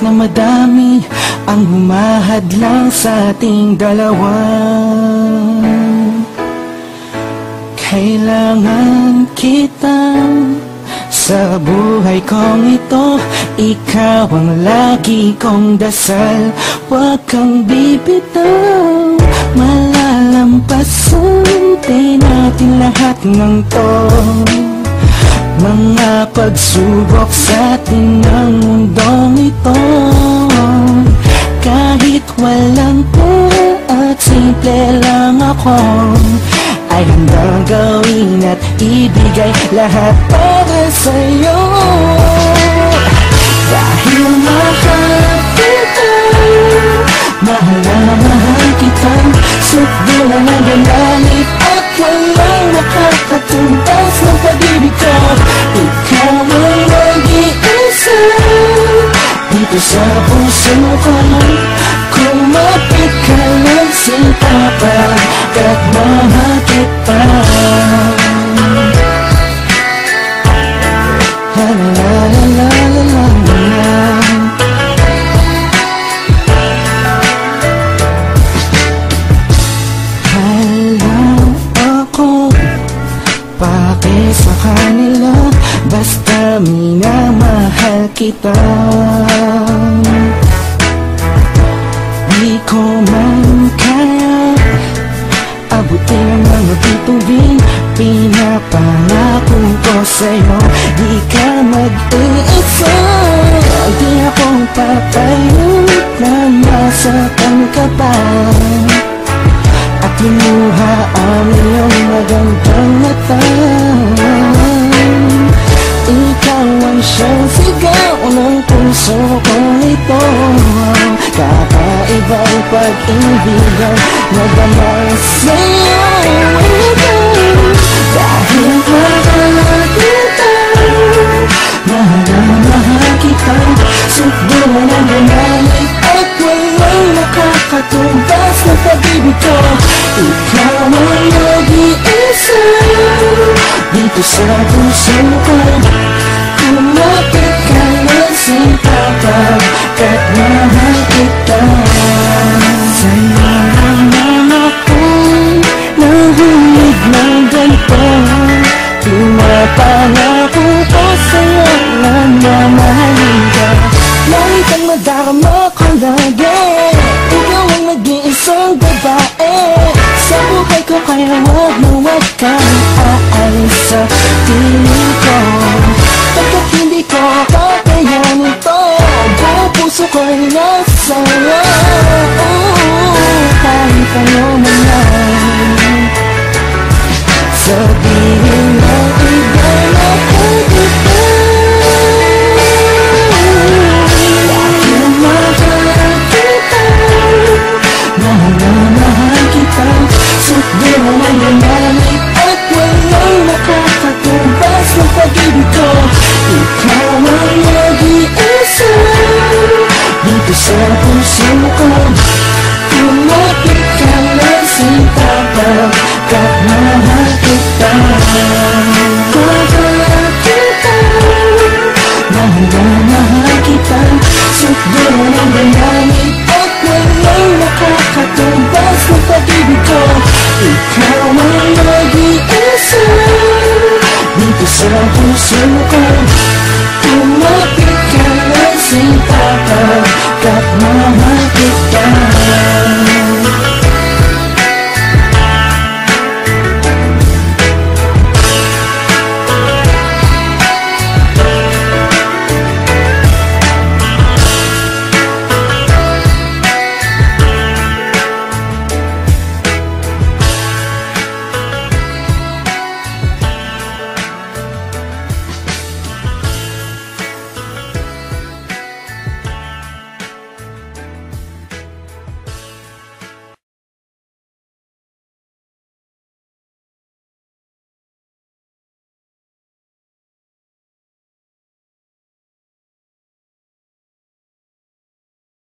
na madami ang humahadlang sa ating dalawa. Kailangan kita sa buhay kong ito. Ikaw ang lagi kong dasal. Huwag kang bibitaw, malalampasan din natin lahat ng to. Mga pagsubok sa atin ng mundong ito. Kahit walang pera at simple lang ako, ay handang gawin at ibigay lahat para sa'yo. Dahil mahal kita, mahal na mahal kita. Sukdo na ng galit at walang makakatumbas ng pag-ibig ko. Ikaw ay nag-iisa dito sa puso ko. Kumapit ka ng sintapang at mahal kita. La la la la la la la. Alam ako, pake sa kanila, basta minamahal kita. Di ko man kaya abutin ang mga bituin. Pinapangako ko sa'yo, di ka mag-iisa. Di ako papayag na masaktan ka pa at limuha ang iyong magandang mata. Ikaw ang siyang sigaw ng puso kong ito. Kakaibang pag-ibigan na damay sa'yo. Dahil mahal kita, mahal na mahal kita. Sukdo na ng galit at walang nakakatumbas ng pag-ibig ko. Ikaw ang nag-iisa dito sa puso ko. Kumapit ka ng sintapang at mahal kita. Sa'yo naman ako'y nahulog ng ganito. Pinapangako ko sa'yo na mamahalin ka. Lagi kang madarama ko lagi. Ikaw ang nag-iisang babae sa buhay ko, kaya wag na wag kang aalis sa piling ko. Pagkat hindi ko kakayanin to, buong puso ko'y nasa'yo. Kahit ano man yan, sabihin mo iba na kita. Dahil mahal kita, mahal na mahal kita. Sukdo na ng galit at walang nakakatumbas ng pag-ibig ko. Ikaw ang nag-iisa dito sa puso ko. Kumapit ka ng sintapang at mahal kita. Mahal kita, mahal na mahal kita. Sukdo na ng galit at walang nakakatumbas ng pag-ibig ko. Ikaw ang nag-iisa dito sa puso ko. Kumapit ka ng sintapang at mahal kita.